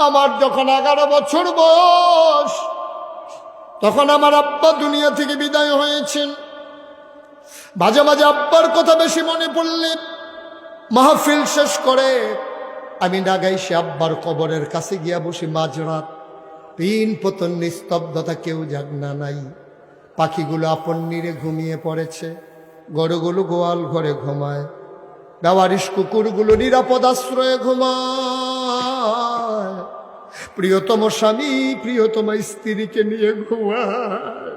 আমার যখন 11 বছর বয়স, তখন আমার আব্বা দুনিয়া থেকে বিদায় হয়েছেন। মাঝে মাঝে আব্বার কথা বেশি মনে পড়লে মাহফিল শেষ করে আমি নাগাইশে আব্বার কবরের কাছে গিয়া বসি। মাঝরাত, পিন পতন, নিস্তব্ধতা, কেউ জাগনা নাই। পাখিগুলো আপন নিরে ঘুমিয়ে পড়েছে, গরুগুলো গোয়াল ঘরে ঘুমায়, বেওয়ারিশ কুকুরগুলো নিরাপদ আশ্রয়ে ঘুমায়, প্রিয়তম স্বামী প্রিয়তম স্ত্রীকে নিয়ে ঘুমায়,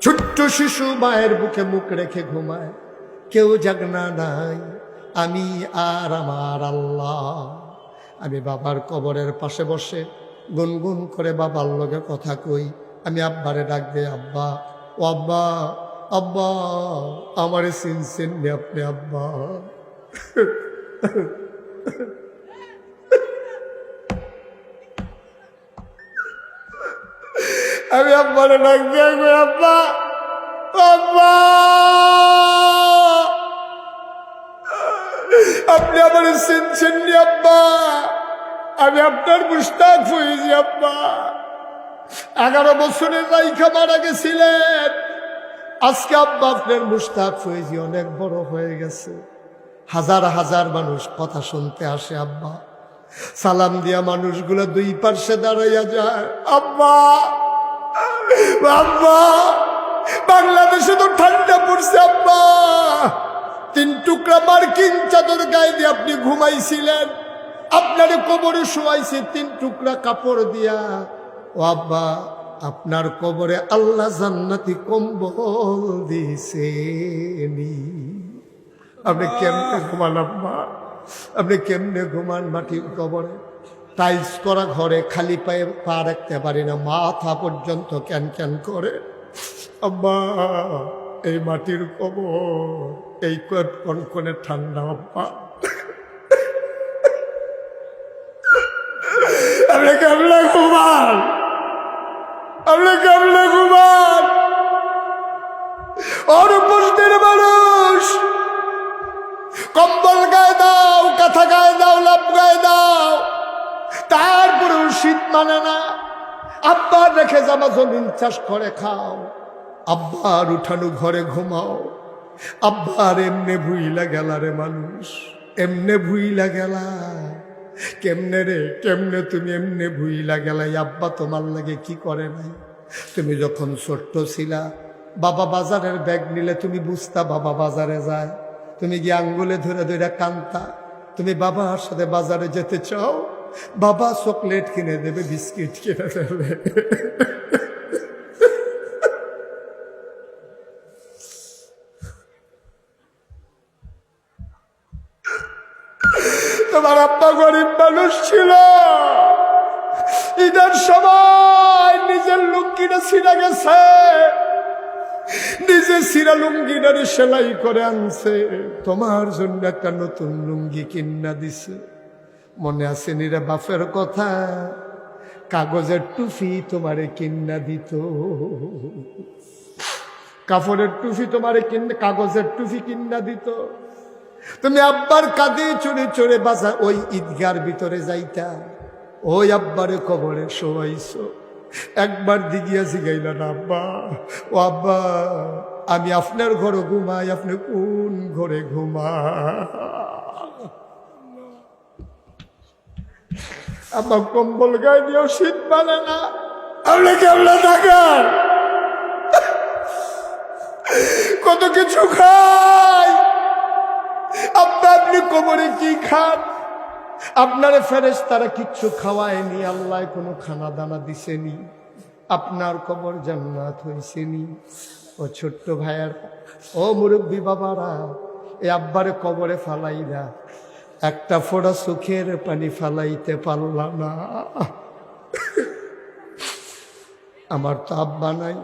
ছোট্ট শিশু মায়ের বুকে মুখ রেখে ঘুমায়, কেউ জাগনা নাই, আমি আর আমার আল্লাহ। আমি বাবার কবরের পাশে বসে গুনগুন করে বাবার লগে কথা কই। আমি আব্বারে ডাক দেই, আব্বা, ও আব্বা, আব্বা, আমারে চিনছেন নি আপনি আব্বা? আমি আব্বারে ডাক দিয়ে কই, আব্বা, আব্বা, আপনি আমারে চিনছেন নি আব্বা? আমি আপনার মুশতাক ফয়েজি আব্বা। 11 বছরের রাইখা মারা গেছিলেন, আজকে আব্বা আপনার মুশতাক ফয়েজি অনেক বড় হয়ে গেছে। হাজার হাজার মানুষ কথা শুনতে আসে আব্বা। সালাম দিয়া মানুষগুলো দুই পার্শ্বে দাঁড়াইয়া যায়। আব্বা, আব্বা, বাংলাদেশে তো ঠান্ডা পড়ছে আব্বা, 3 টুকরা মার্কিন চাদর গায়ে দিয়ে আপনি ঘুমাইছিলেন, আপনার কবরে শোয়াইছে 3 টুকরা কাপড় দিয়া। ও আব্বা, আপনার কবরে আল্লাহ জান্নাতি কম্বল দিছেনি। আপনি কেমনে ঘুমান আব্বা? আপনি কেমনে ঘুমান মাটির কবরে? টাইলস করা ঘরে খালি পায়ে পা রাখতে পারি না, মাথা পর্যন্ত ক্যান ক্যান করে। আব্বা, এই মাটির কবর, এই কনকনে ঠান্ডা আব্বা, আপনি কেমনে ঘুমান? আপনি কেমনে ঘুমান? অনুপস্থিত মানুষ, কম্বল গায়ে দাও, কাঁথা গায়ে দাও, লাভ গায়ে দাও, তারপরেও শীত মানে না। আব্বার রেখে যাবা জমিন চাষ করে খাও, আব্বার উঠানো ঘরে ঘুমাও। আব্বার এমনে ভুইলা গেলা রে মানুষ, এমনে ভুইলা গেলা। কেমনে রে, কেমনে তুমি এমনে ভুইলা গেলাই? আব্বা তোমার লাগে কি করে নাই? তুমি যখন ছোট্ট ছিলা, বাবা বাজারের ব্যাগ নিলে তুমি বুঝতা বাবা বাজারে যায়, তুমি গিয়ে আঙ্গুলে ধরে ধরে কান্তা। তুমি বাবার সাথে বাজারে যেতে চাও, বাবা চকলেট কিনে দেবে, বিস্কিট কিনে দেবে। তোমার আব্বা গরিব মানুষ ছিল, ঈদের সময় নিজের লুঙ্গিটা ছিঁড়া গেছে, নিজে ছিঁড়া লুঙ্গিটারে সেলাই করে আনছে, তোমার জন্য একটা নতুন লুঙ্গি কিনা দিছে। মনে আছে নিরে বাপের কথা? কাগজের টুপি তোমারে কিনা দিত, কাপড়ের টুপি তোমারে কাগজের টুপি কিনা দিত। তুমি আব্বার কাঁধে চড়ে চড়ে বাজার ওই ঈদগার ভিতরে যাইতা, ওই আব্বারে কবরে শোয়াইছো। একবার দিগিয়া জিগাইল না, আব্বা, ও আব্বা, আমি আপনার ঘরে ঘুমাই, আপনি কোন ঘরে ঘুমা? আব্বা কম্বল গায়ে দিয়েও শীত মানে না, আপনি কেমন থাকেন? কত কিছু খাই আব্বা, আপনি কবরে কি খান? আপনারে ফেরেশতারা কিচ্ছু খাওয়ায়নি, আল্লাহ কোনো খানা দানা দিছেনি, আপনার কবর জান্নাত হইছেনি। ও ছোট্ট ভাইয়ার, ও মুরব্বী বাবারা, এ আব্বারে কবরে ফালাইলা, একটা ফোঁটা চোখের পানি ফালাইতে পারলাম না। আমার তো আব্বা নাই,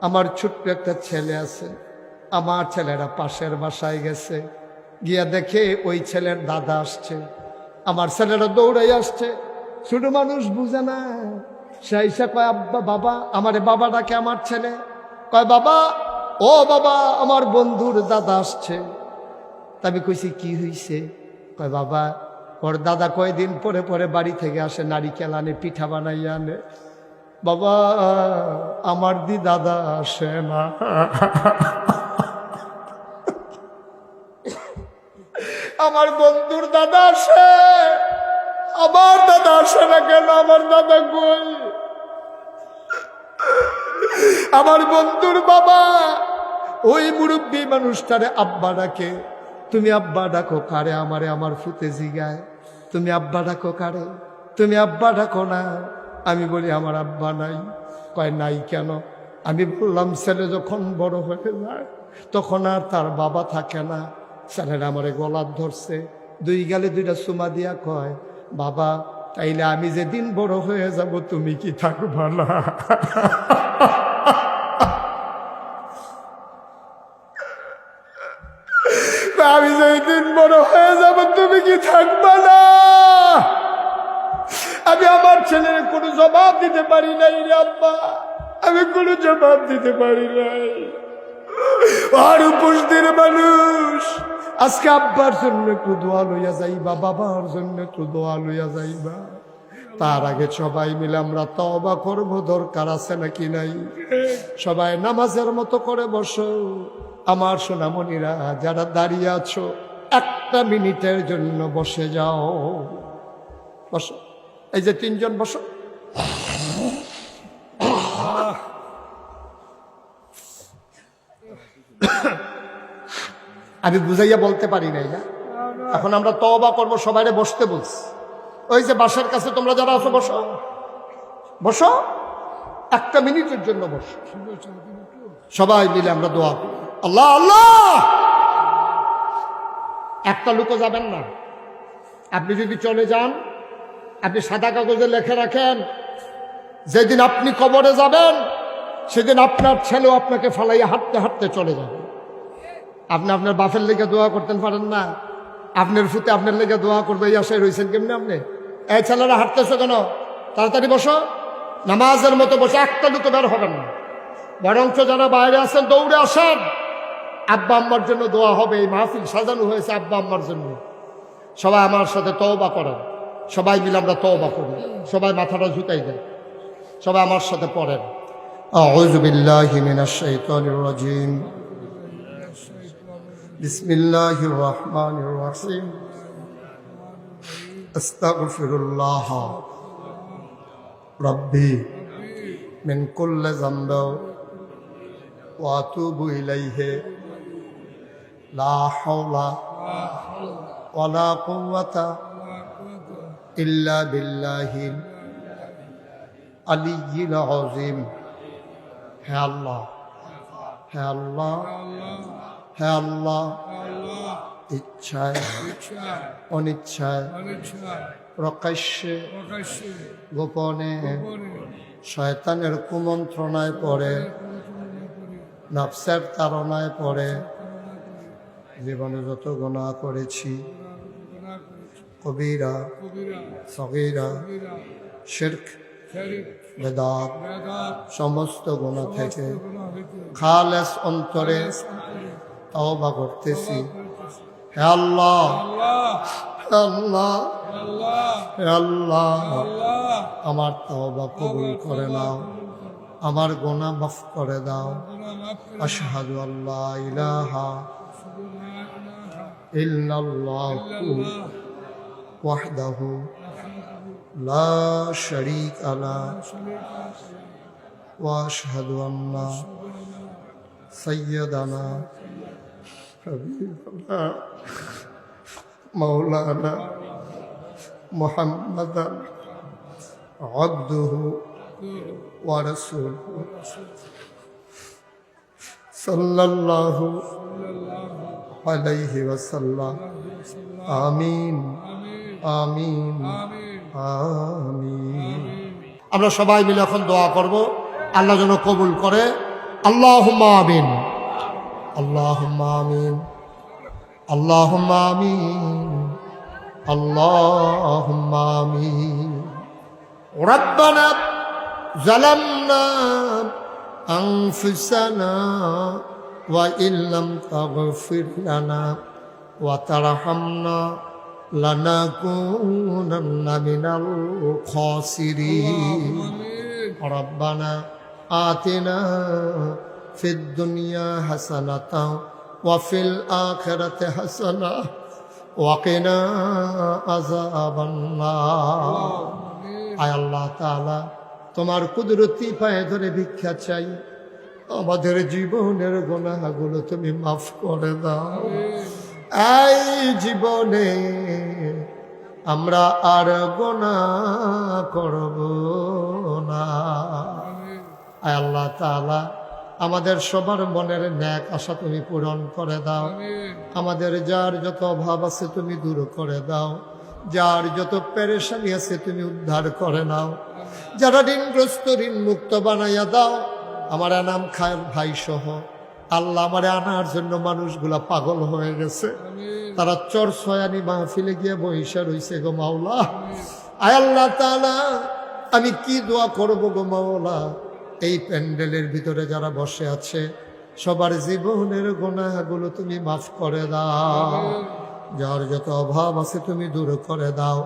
আমার ছোট্ট একটা ছেলে আছে। আমার ছেলেরা পাশের বাসায় গেছে, গিয়া দেখে ওই ছেলের দাদা আসছে। আমার ছেলেরা দৌড়াই আসছে, ছোট মানুষ বুঝে না, সে এসে কয়, আব্বা, বাবা, আমারে বাবা ডাকে। আমার ছেলে কয়, বাবা, ও বাবা, আমার বন্ধুর দাদা আসছে। আমি কইছি কি হইছে? কয়, বাবা, ওর দাদা কয়দিন পরে পরে বাড়ি থেকে আসে, নারিকেল আনে, পিঠা বানাইয়া আনে। বাবা আমার দি দাদা আসে না। আমার বন্ধুর দাদা আসে, আমার দাদা আসে না কেন? আমার দাদা কই? আমার বন্ধুর বাবা ওই মুরব্বী মানুষটারে আব্বা ডাকে। তুমি আব্বা ডাকো কারে? আমারে আমার ফুতে জিগায়, তুমি আব্বা ডাকো কারে? তুমি আব্বা ডাকো না। আমি বলি আমার আব্বা নাই। কয় নাই কেন? আমি বললাম ছেলে যখন বড় হয়ে যায় তখন আর তার বাবা থাকে না। ছেলেরা আমারে গলার ধরছে, দুই গালে দুইটা চুমা দিয়া কয়, বাবা তাইলে আমি যেদিন বড় হয়ে যাব তুমি কি থাকবা না? আমি যেদিন বড় হয়ে যাব তুমি কি থাকবা না? আমি আমার ছেলের কোনো জবাব দিতে পারি নাই রে আব্বা, আমি কোনো জবাব দিতে পারি নাই। আর উপস্থিত মানুষ আজকে আব্বার জন্য একটু দোয়া লইয়া যাইবা, বাবার জন্য একটু দোয়া লইয়া যাইবা। তার আগে সবাই মিলে আমরা তওবা করব, দরকার আছে নাকি নাই? সবাই নামাজের মতো করে বসো। আমার সোনামণিরা যারা দাঁড়িয়ে আছো, একটা মিনিটের জন্য বসে যাও। বসো, এই যে তিনজন বসো। আমি বুঝাইয়া বলতে পারি নাই না? এখন আমরা তওবা করবো, সবাইরে বসতে বলছি। ওই যে বাসার কাছে তোমরা যারা আছো বসো, বসো, একটা মিনিটের জন্য বসো। সবাই মিলে আমরা দোয়া করি। আল্লাহ আল্লাহ। একটা লোকও যাবেন না। আপনি যদি চলে যান, আপনি সাদা কাগজে লিখে রাখেন, যেদিন আপনি কবরে যাবেন সেদিন আপনার ছেলেও আপনাকে ফালাইয়া হাঁটতে হাঁটতে চলে যাবে। আপনি আপনার বাপের লেগে দোয়া করতেন পারেন না? আপনার ফুতে আপনার লেগে দোয়া করবে, এই আশায় রয়েছেন কেমনি আপনি? এই ছেলেরা হাঁটতেছো কেন? তাড়াতাড়ি বসো, নামাজের মতো বসে। একটা লোক বের হবেন না, বরঞ্চ যারা বাইরে আছেন দৌড়ে আসেন। আব্বা আম্মার জন্য দোয়া হবে, এই মাহফিল সাজানো হয়েছে আব্বা আম্মার জন্য। সবাই আমার সাথে তওবা করেন, সবাই মিলে আমরা তওবা করি। সবাই মাথাটা ঝুঁকাই দেন, সবাই আমার সাথে পড়েন। আউযু বিল্লাহি মিনাশ শাইতানির রাজিম। বিসমিল্লাহির রহমানির রহিম। আস্তাগফিরুল্লাহ রাব্বি মিন কুল্লি যামবিন ওয়া আতুবু ইলাইহি লা হাওলা ওয়ালা কুওয়াতা ইল্লা বিল্লাহিল আলিয়্যিল আযীম। হে আল্লাহ, হে আল্লাহ, হে আল্লাহ, ইচ্ছায় অনিচ্ছায় প্রকাশ্যে গোপনে শয়তানের কুমন্ত্রণায় পড়ে, নফসের তাড়নায় পড়ে জীবনে যত গুনাহ করেছি, কবিরা সগীরা শিরক বেদাত সমস্ত গুনাহ থেকে খালেস অন্তরে তওবা করতেছি। হে আল্লাহ, হে আল্লাহ, হে আল্লাহ, আমার তওবা কবুল করে নাও, আমার গুনাহ মাফ করে দাও। আশহাদু আল্লা ইলাহা ইল্লাল্লাহু ওয়াহদাহু লা শারীকা লাহু ওয়া আশহাদু আন্না সাইয়্যিদানা হাবিবানা মাওলানা মুহাম্মাদান আবদুহু ওয়া রাসূলুহু সাল্লাল্লাহু আলাইহি ওয়াসাল্লাম। আমিন, আমিন, আমিন। আমরা সবাই মিলে এখন দোয়া করব, আল্লাহ যেন কবুল করে। আল্লাহুম্মা আমিন, আল্লাহুম্মা আমিন, আল্লাহুম্মা আমিন, আল্লাহুম্মা আমিন। রব্বানা যালামনা আনফুসানা ওয়া ইল্লাম তাগফির লানা ওয়া তারহামনা লানাকুনান্না মিনাল খাসিরিন। রব্বানা আতিনা ফিদ দুনিয়া হাসানাতাও ওয়া ফিল আখিরাতি হাসানাহ ওয়া কিনা আযাবান নার। আয় আল্লাহ তাআলা, তোমার কুদরতি পায়ে ধরে ভিক্ষা চাই, আমাদের জীবনের গুনাহগুলো তুমি মাফ করে দাও। এই জীবনে আমরা আর গুনাহ করব না। আয় আল্লাহ তাআলা, আমাদের সবার মনের ন্যাক আশা তুমি পূরণ করে দাও। আমাদের যার যত অভাব আছে তুমি দূর করে দাও, যার যত পেরেশানি আছে তুমি উদ্ধার করে নাও। যারা ঋণগ্রস্ত ঋণ মুক্ত বানাইয়া দাও। আমার এনাম খায়ের ভাই সহ আল্লাহ, আমারে আনার জন্য মানুষগুলা পাগল হয়ে গেছে, তারা চর ছয়ানি মাহফিলে গিয়ে বহিষা রইছে গো মাওলা। আয় আল্লাহ তাআলা, আমি কি দোয়া করব গো মাওলা? এই প্যান্ডেলের ভিতরে যারা বসে আছে সবার জীবনের গুনাহগুলো তুমি মাফ করে দাও। যার যত অভাব আছে তুমি দূর করে দাও,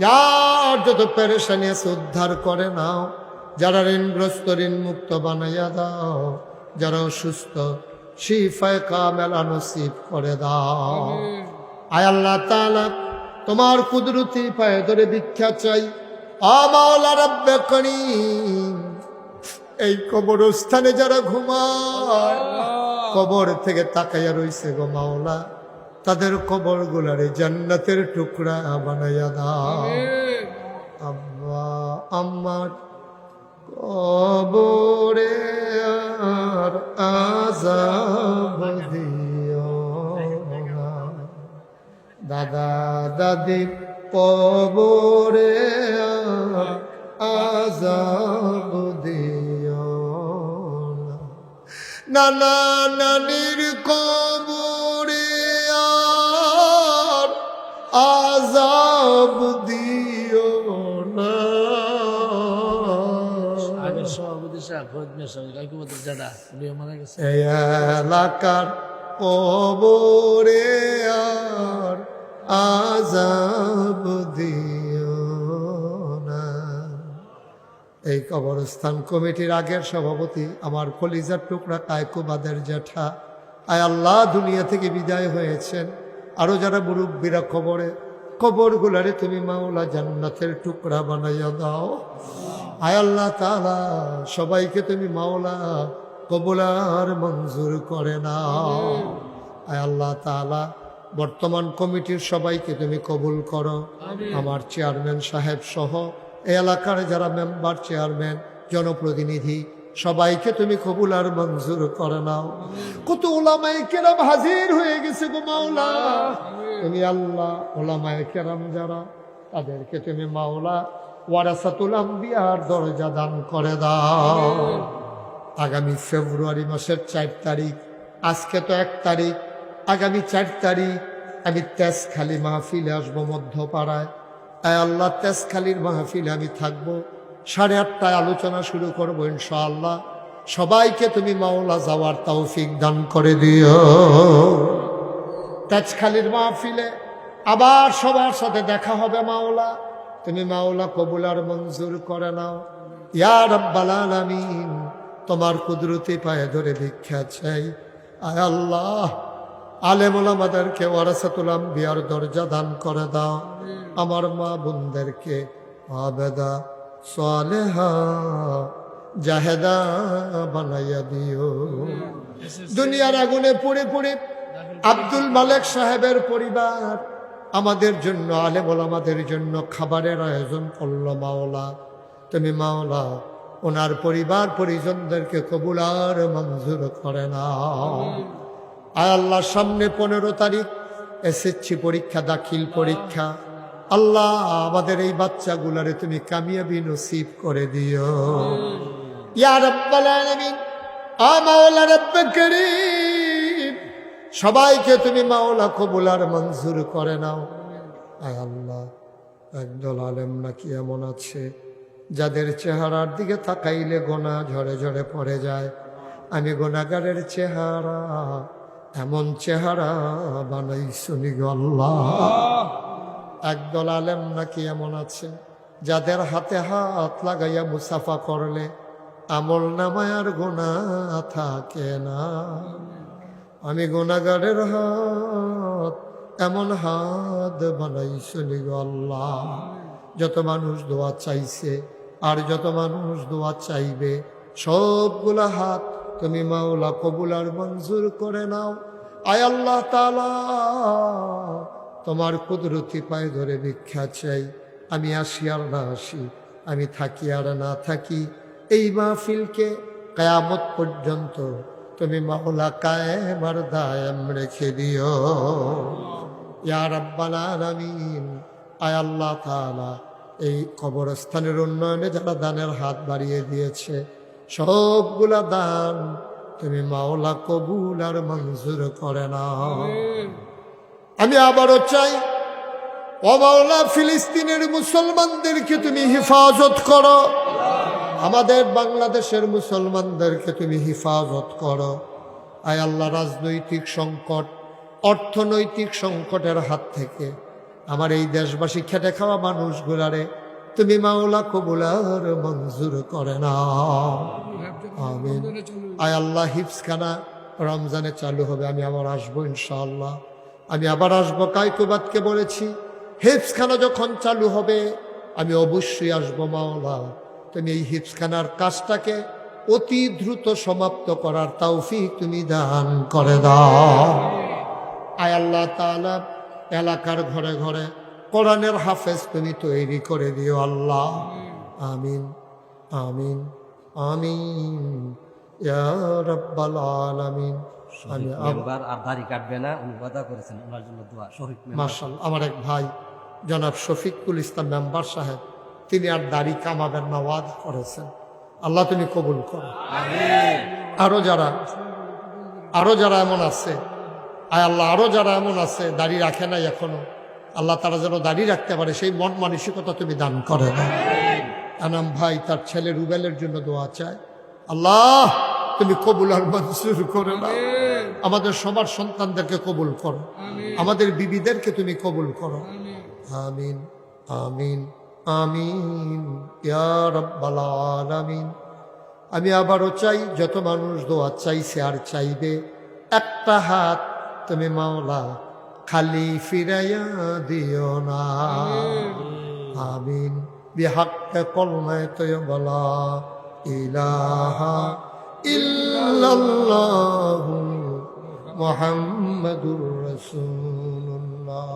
যার যত পেরেশানি আছে উদ্ধার করে নাও। যারা ঋণগ্রস্ত ঋণ মুক্ত বানাইয়া দাও, যারা অসুস্থ শিফায়ে কামেলা নসিব করে দাও। আয় আল্লাহ তাআলা, তোমার কুদরতি পায়ে ধরে ভিক্ষা চাই। আ মাওলা রব্বে করিম, এই কবরস্থানে যারা ঘুমায়, কবর থেকে তাকাইয়া রইছে গো মাওলা, তাদের কবর গুলারে জান্নাতের টুকরা বানাইয়া দাও। আব্বা আমার কবরে আর আযাব দিও না, দাদা দাদি কবরে আর আযাব দিও না, নানা নানির কবরে আর আযাব দিও না। এই এলাকার কবরে আর আযাব দিও না। এই কবরস্থান কমিটির আগের সভাপতি আমার কলিজার টুকরা কায়কুবাদের জ্যাঠা, আয় আল্লাহ, দুনিয়া থেকে বিদায় হয়েছেন। আরো যারা মুরব্বীরা কবরে, কবরগুলারে তুমি মাওলা জান্নাতের টুকরা বানাইয়া দাও। আয় আল্লাহ তাআলা, সবাইকে তুমি মাওলা কবুল আর মঞ্জুর করে নাও। আয় আল্লাহ তাআলা, বর্তমান কমিটির সবাইকে তুমি কবুল করো। আমার চেয়ারম্যান সাহেব সহ এই এলাকার যারা মেম্বার, চেয়ারম্যান, জনপ্রতিনিধি, সবাইকে তুমি কবুল আর মঞ্জুর করে নাও। কত ওলামায়ে কেরাম হাজির হয়ে গেছে গো মাওলা, তুমি আল্লাহ ওলামায়ে কেরাম যারা, তাদেরকে তুমি মাওলা ওয়ারাসাতুল আম্বিয়ার দরজা দান করে দাও। আগামী ফেব্রুয়ারি মাসের 4 তারিখ, আজকে তো 1 তারিখ, আগামী 4 তারিখ আমি তেজখালী মাহফিলে আসবো মধ্যপাড়ায়। আয় আল্লাহ, তেজখালীর মাহফিলে আমি থাকবো। 8:30টায় আলোচনা শুরু করবো ইনশাআল্লাহ। সবাইকে তুমি মাওলা যাওয়ার তৌফিক দান করে দিও। তেজখালীর মাহফিলে আবার সবার সাথে দেখা হবে মাওলা, তুমি মাওলা কবুল আর মঞ্জুর করে নাও। ইয়া রাব্বাল আলামিন, তোমার কুদরতি পায়ে ধরে ভিক্ষা চাই। আয় আল্লাহ, আলেম ওলামাদেরকে ওয়ারাসাতুল আম্বিয়ার দরজা দান করে দাও। আমার মা বোনদেরকে আবেদা সালেহা জাহেদা বানাইয়া দিও। দুনিয়ার আগুনে পুড়ে পুড়ে আব্দুল মালেক সাহেবের পরিবার আমাদের জন্য, আলেম ওলামাদের জন্য খাবারের আয়োজন করলো মাওলা, তুমি মাওলা ওনার পরিবার পরিজনদেরকে কবুল আর মঞ্জুর করে নাও। আয় আল্লাহ, সামনে 15 তারিখ এসএসসি পরীক্ষা, দাখিল পরীক্ষা। আল্লাহ, আমাদের এই বাচ্চাগুলারে তুমি কামিয়াবি নসিব করে দিও। ইয়া রাব্বাল আলামিন, আ মাওলা রব্বে করিম, সবাইকে তুমি মাওলা কবুল আর মঞ্জুর করে নাও। আয় আল্লাহ, একদল আলেম নাকি এমন আছে যাদের চেহারার দিকে তাকাইলে গোনা ঝরে ঝরে পড়ে যায়। আমি গোনাগারের চেহারা, এমন চেহারা বানাইছুনি গো আল্লাহ। একদল আলেম নাকি এমন আছে যাদের হাতে হাত লাগাইয়া মুসাফা করলে আমল নামায় আর গুনাহ থাকে না। আমি গুনাহগারের হাত এমন হাত বানাইছনি গো আল্লাহ, যত মানুষ দোয়া চাইছে আর যত মানুষ দোয়া চাইবে সবগুলা হাত তুমি মাওলা কবুল আর মঞ্জুর করে নাও। আয় আল্লাহ তাআলা, তোমার কুদরতি পায়ে ধরে ভিক্ষা চাই, আমি আসি আর না আসি, আমি থাকি আর না থাকি, এই মাহফিলকে কিয়ামত পর্যন্ত তুমি মাওলা কায়েম আর দায়েম রেখে দিও ইয়া রাব্বাল আলামিন। আয় আল্লাহ তাআলা, এই কবরস্থানের উন্নয়নে যারা দানের হাত বাড়িয়ে দিয়েছে সবগুলা দান তুমি মাওলা কবুল আর মঞ্জুর করে নাও। আমি আবারও চাই, ও মাওলা ফিলিস্তিনের মুসলমানদেরকে তুমি হেফাজত করো, আমাদের বাংলাদেশের মুসলমানদেরকে তুমি হেফাজত করো। আয় আল্লাহ, রাজনৈতিক সংকট, অর্থনৈতিক সংকটের হাত থেকে আমার এই দেশবাসী খেটে খাওয়া মানুষগুলারে তুমি মাওলা কবুল আর মঞ্জুর করে নাও, আমিন। আয় আল্লাহ, হিফজখানা রমজানে চালু হবে, আমি আবার আসবো ইনশাআল্লাহ, আমি আবার আসবো। কায়কুবাতকে বলেছি হিফজখানা যখন চালু হবে আমি অবশ্যই আসবো। মাওলা, তুমি এই হিফজখানার কাজটাকে অতি দ্রুত সমাপ্ত করার তৌফিক তুমি দান করে দাও। আয় আল্লাহ তাআলা, এলাকার ঘরে ঘরে কোরআনের হাফেজ তুমি তৈরি করে দিও আল্লাহ, আমিন আমিন আমিন ইয়া রাব্বাল আলামিন। আমি মেম্বার আর দাড়ি কাটবে না, উনি ওয়াদা করেছেন ওনার জন্য দোয়া। শফিক মেম্বার, মাশাআল্লাহ, আমার এক ভাই জনাব শফিকুল ইসলাম মেম্বার সাহেব, তিনি আর দাড়ি কামাবেন না ওয়াদা করেছেন। আল্লাহ তুমি কবুল করো। আরো যারা এমন আছে, আয় আল্লাহ, আরো যারা এমন আছে দাড়ি রাখে নাই এখনো, আল্লাহ তারা যেন দাড়ি রাখতে পারে সেই মন মানসিকতা তুমি দান করে দাও। আনাম ভাই তার ছেলে রুবেলের জন্য দোয়া চায়, আল্লাহ তুমি কবুল আর মঞ্জুর করে নাও। আমাদের সবার সন্তানদেরকে কবুল করো, আমাদের বিবিদেরকে তুমি কবুল করো, আমিন আমিন আমিন ইয়া রাব্বাল আলামিন। আমি আবারও চাই, যত মানুষ দোয়া চাইছে আর চাইবে, একটা হাত তুমি মাওলা খালি ফিরাইয়া দিও না, আমিন। বিহাক্কে কলমায়ে তয়্যিবা লা ইলাহা ইল্লাল্লাহু মুহাম্মাদুর রাসূলুল্লাহ।